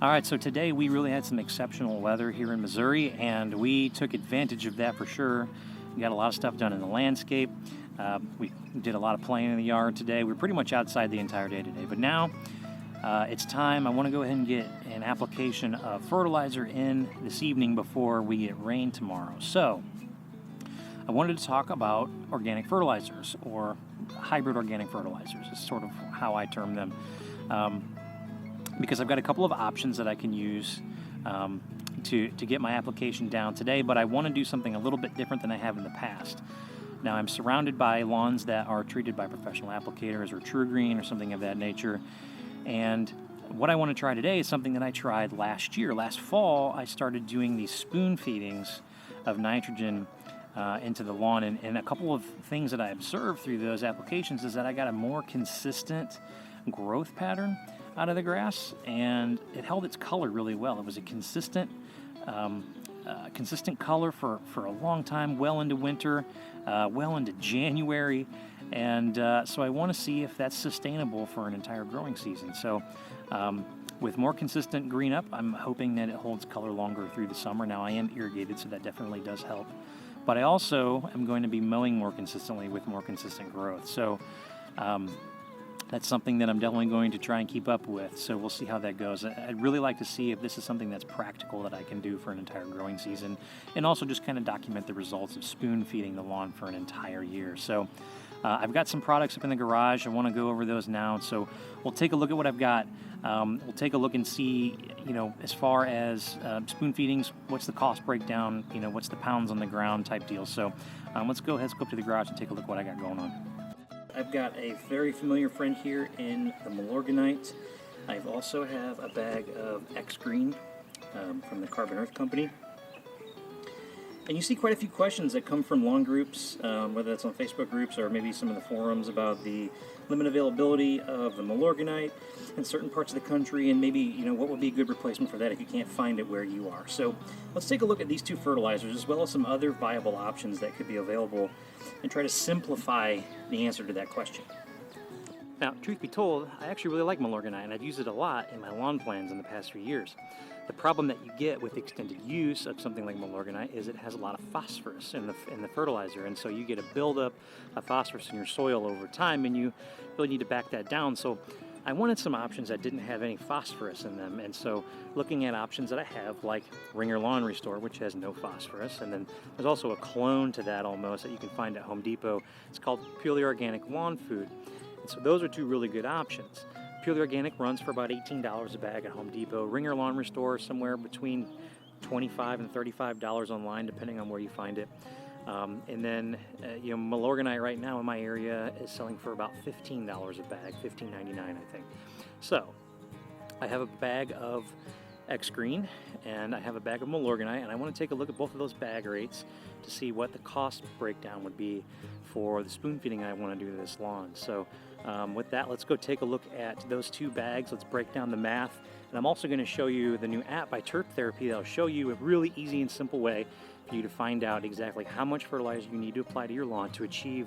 All right, so today we really had some exceptional weather here in Missouri, and we took advantage of that for sure. We got a lot of stuff done in the landscape. We did a lot of playing in the yard today. We're pretty much outside the entire day today, but now it's time. I want to go ahead and get an application of fertilizer in this evening before we get rain tomorrow. So I wanted to talk about organic fertilizers, or hybrid organic fertilizers is sort of how I term them. Because I've got a couple of options that I can use to get my application down today, but I want to do something a little bit different than I have in the past. Now, I'm surrounded by lawns that are treated by professional applicators or XGreen or something of that nature, and what I want to try today is something that I tried last year. Last fall, I started doing these spoon feedings of nitrogen into the lawn, and a couple of things that I observed through those applications is that I got a more consistent growth pattern out of the grass, and it held its color really well. It was a consistent color for a long time, well into winter, well into January, and so I want to see if that's sustainable for an entire growing season. So with more consistent green up, I'm hoping that it holds color longer through the summer. Now, I am irrigated, so that definitely does help, but I also am going to be mowing more consistently with more consistent growth. So that's something that I'm definitely going to try and keep up with, so we'll see how that goes. I'd really like to see if this is something that's practical that I can do for an entire growing season, and also just kind of document the results of spoon feeding the lawn for an entire year. So I've got some products up in the garage. I want to go over those now, so we'll take a look at what I've got. We'll take a look and see, as far as spoon feedings, what's the cost breakdown, what's the pounds on the ground type deal. So let's go up to the garage and take a look at what I got going on. I've got a very familiar friend here in the Milorganite. I also have a bag of XGreen from the Carbon Earth Company. And you see quite a few questions that come from lawn groups, whether that's on Facebook groups or maybe some of the forums, about the limited availability of the Milorganite in certain parts of the country, and maybe what would be a good replacement for that if you can't find it where you are. So let's take a look at these two fertilizers as well as some other viable options that could be available and try to simplify the answer to that question. Now, truth be told, I actually really like Milorganite, and I've used it a lot in my lawn plans in the past few years. The problem that you get with extended use of something like Milorganite is it has a lot of phosphorus in the fertilizer, and so you get a buildup of phosphorus in your soil over time, and you really need to back that down. So I wanted some options that didn't have any phosphorus in them, and so looking at options that I have, like Ringer Lawn Restore, which has no phosphorus, and then there's also a clone to that almost that you can find at Home Depot. It's called Purely Organic Lawn Food. And so those are two really good options. Purely Organic runs for about $18 a bag at Home Depot. Ringer Lawn Restore somewhere between $25 and $35 online, depending on where you find it. And then, Milorganite right now in my area is selling for about $15 a bag, $15.99 I think. So I have a bag of XGreen and I have a bag of Milorganite, and I want to take a look at both of those bag rates to see what the cost breakdown would be for the spoon feeding I want to do to this lawn. So with that, let's go take a look at those two bags. Let's break down the math, and I'm also going to show you the new app by Turf Therapy that'll show you a really easy and simple way for you to find out exactly how much fertilizer you need to apply to your lawn to achieve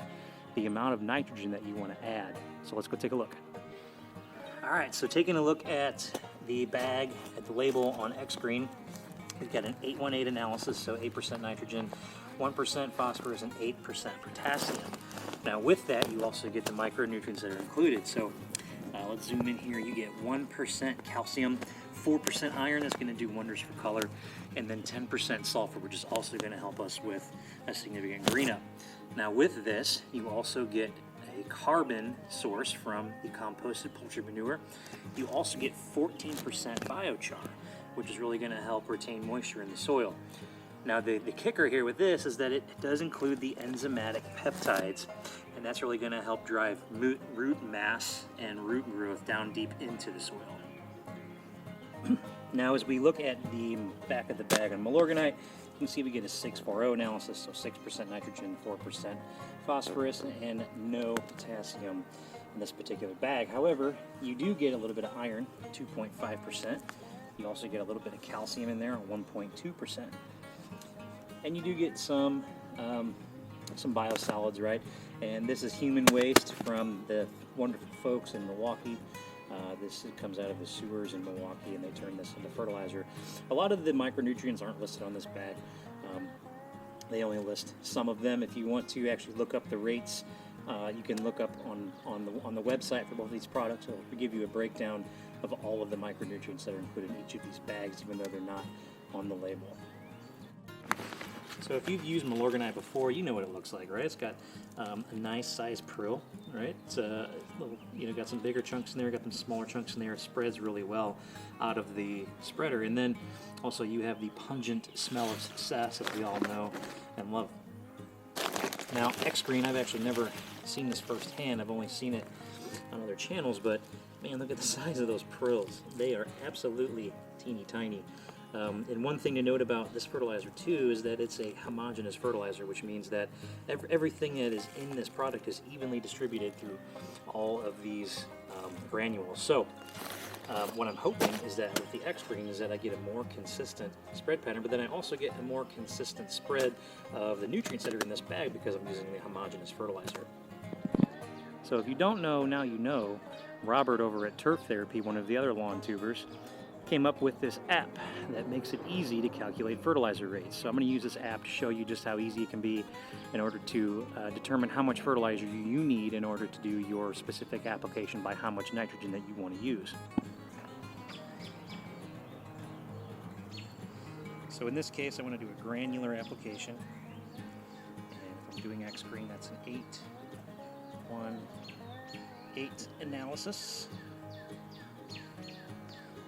the amount of nitrogen that you want to add. So let's go take a look. All right, so taking a look at the bag, at the label on XGreen, we've got an 818 analysis, so 8% nitrogen, 1% phosphorus, and 8% potassium. Now with that, you also get the micronutrients that are included. So let's zoom in here. You get 1% calcium, 4% iron, that's going to do wonders for color, and then 10% sulfur, which is also going to help us with a significant green up. Now with this, you also get a carbon source from the composted poultry manure. You also get 14% biochar, which is really going to help retain moisture in the soil. Now the kicker here with this is that it does include the enzymatic peptides, and that's really going to help drive root mass and root growth down deep into the soil. Now as we look at the back of the bag on Milorganite, you can see we get a 640 analysis, so 6% nitrogen, 4% phosphorus, and no potassium in this particular bag. However, you do get a little bit of iron, 2.5%. You also get a little bit of calcium in there, 1.2%. And you do get some biosolids, right? And this is human waste from the wonderful folks in Milwaukee This comes out of the sewers in Milwaukee, and they turn this into fertilizer. A lot of the micronutrients aren't listed on this bag. They only list some of them. If you want to actually look up the rates, you can look up on the website for both of these products. It'll give you a breakdown of all of the micronutrients that are included in each of these bags, even though they're not on the label. So if you've used Milorganite before, you know what it looks like, right? It's got a nice sized prill, right? It's got some bigger chunks in there, got some smaller chunks in there. It spreads really well out of the spreader. And then also you have the pungent smell of success, as we all know and love. Now, XGreen, I've actually never seen this firsthand. I've only seen it on other channels, but man, look at the size of those prills. They are absolutely teeny tiny. And one thing to note about this fertilizer too is that it's a homogeneous fertilizer, which means that everything that is in this product is evenly distributed through all of these granules. So what I'm hoping is that with the XGreen is that I get a more consistent spread pattern, but then I also get a more consistent spread of the nutrients that are in this bag because I'm using the homogeneous fertilizer. So if you don't know, now you know. Robert over at Turf Therapy, one of the other lawn tubers, came up with this app that makes it easy to calculate fertilizer rates. So I'm going to use this app to show you just how easy it can be in order to determine how much fertilizer you need in order to do your specific application by how much nitrogen that you want to use. So in this case, I want to do a granular application. And if I'm doing XGreen, that's an 8-1-8 analysis.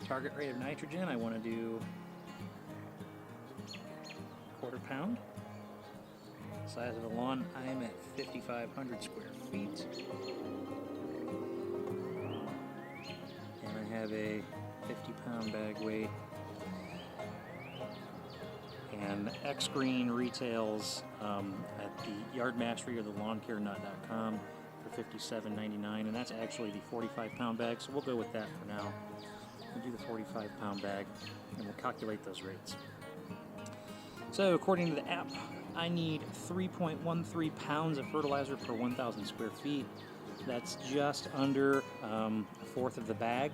Target rate of nitrogen, I want to do 1/4 pound. Size of the lawn, I am at 5,500 square feet. And I have a 50-pound bag weight. And XGreen retails at the Yard Mastery or the lawncarenut.com for $57.99, and that's actually the 45-pound bag, so we'll go with that for now. We'll do the 45-pound bag, and we'll calculate those rates. So according to the app, I need 3.13 pounds of fertilizer per 1,000 square feet. That's just under a fourth of the bag.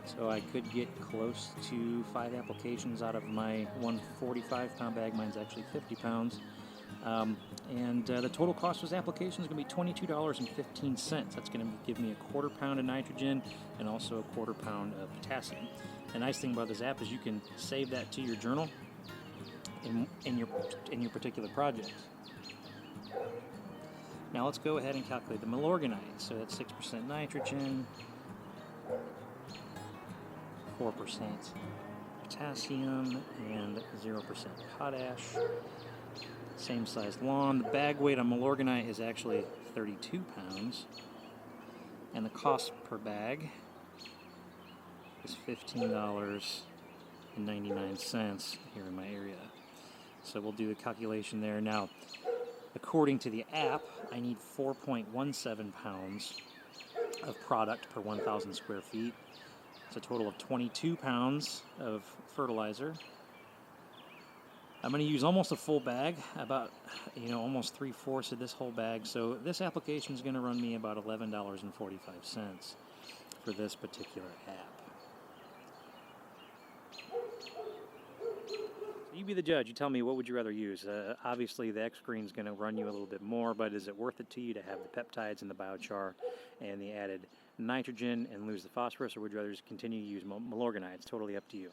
So I could get close to 5 applications out of my 145-pound bag. Mine's actually 50 pounds. The total cost of this application is going to be $22.15. That's going to give me a 1/4 pound of nitrogen and also a 1/4 pound of potassium. The nice thing about this app is you can save that to your journal in your particular project. Now let's go ahead and calculate the Milorganite. So that's 6% nitrogen, 4% potassium, and 0% potash. Same size lawn. The bag weight on Milorganite is actually 32 pounds. And the cost per bag is $15.99 here in my area. So we'll do the calculation there. Now, according to the app, I need 4.17 pounds of product per 1,000 square feet. It's a total of 22 pounds of fertilizer. I'm going to use almost a full bag, about almost 3/4 of this whole bag. So this application is going to run me about $11.45 for this particular app. You be the judge. You tell me, what would you rather use? Obviously, the XGreen is going to run you a little bit more, but is it worth it to you to have the peptides and the biochar and the added nitrogen and lose the phosphorus, or would you rather just continue to use Milorganite? It's totally up to you.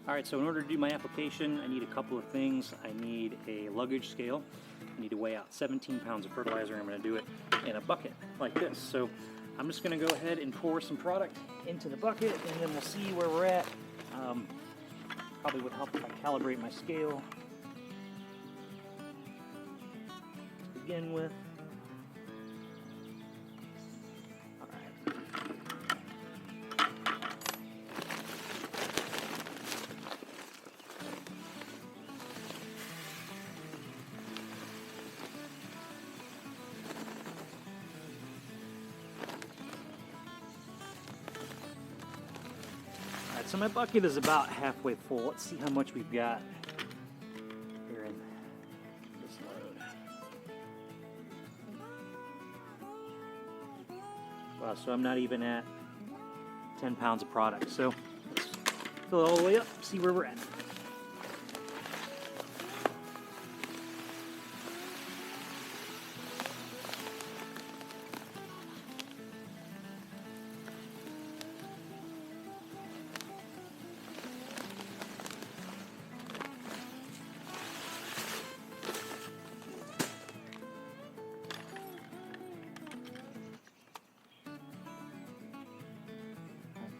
All right, so in order to do my application, I need a couple of things. I need a luggage scale. I need to weigh out 17 pounds of fertilizer. I'm going to do it in a bucket like this. So I'm just going to go ahead and pour some product into the bucket, and then we'll see where we're at. Probably would help if I calibrate my scale to begin with. All right. So my bucket is about halfway full. Let's see how much we've got here in this load. So I'm not even at 10 pounds of product. So let's fill it all the way up, see where we're at.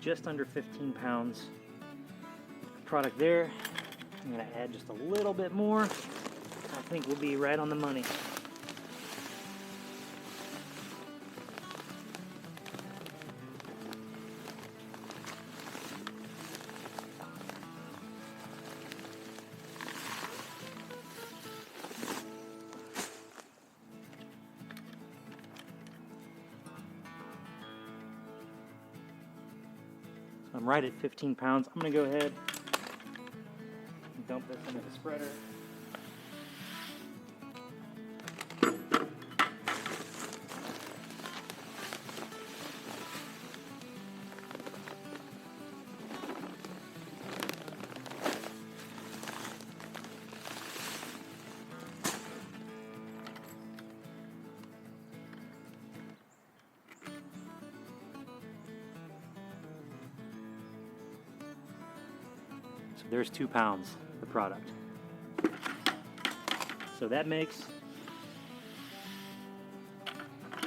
Just under 15 pounds of product there. I'm going to add just a little bit more. I think we'll be right on the money. I'm right at 15 pounds. I'm going to go ahead and dump this into the spreader. So there's 2 pounds of product. So that makes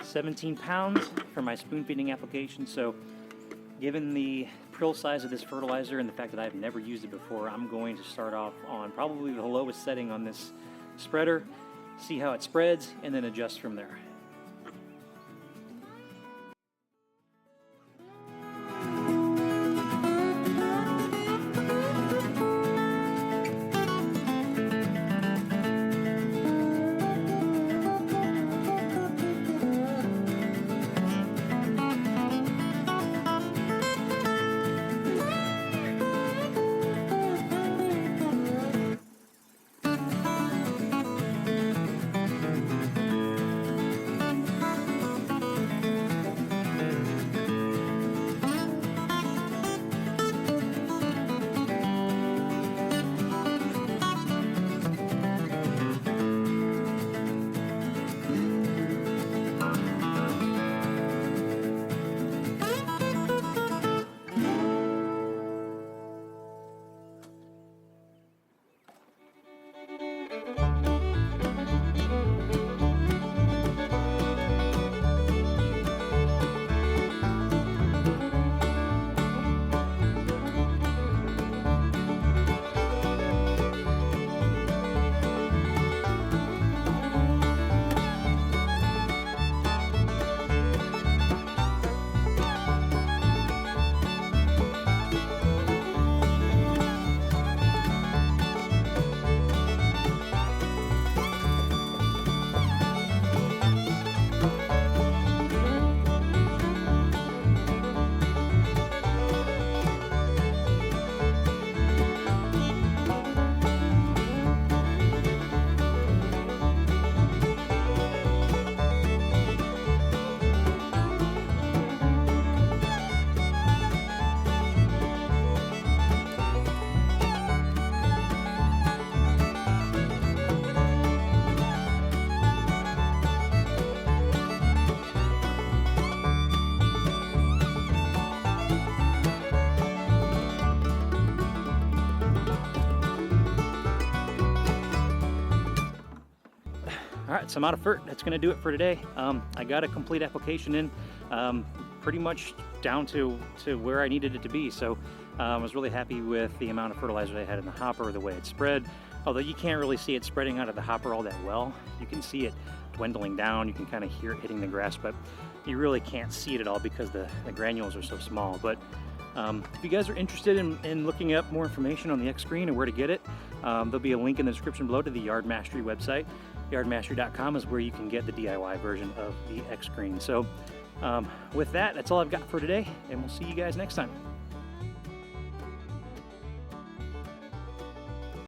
17 pounds for my spoon feeding application. So given the prill size of this fertilizer and the fact that I've never used it before, I'm going to start off on probably the lowest setting on this spreader, see how it spreads, and then adjust from there. All right, so I'm out of fert. That's gonna do it for today. I got a complete application in, pretty much down to where I needed it to be. So I was really happy with the amount of fertilizer I had in the hopper, the way it spread. Although you can't really see it spreading out of the hopper all that well. You can see it dwindling down. You can kind of hear it hitting the grass, but you really can't see it at all because the granules are so small. But if you guys are interested in looking up more information on the XGreen and where to get it, there'll be a link in the description below to the Yard Mastery website. Yardmastery.com is where you can get the DIY version of the XGreen. So with that, that's all I've got for today, and we'll see you guys next time.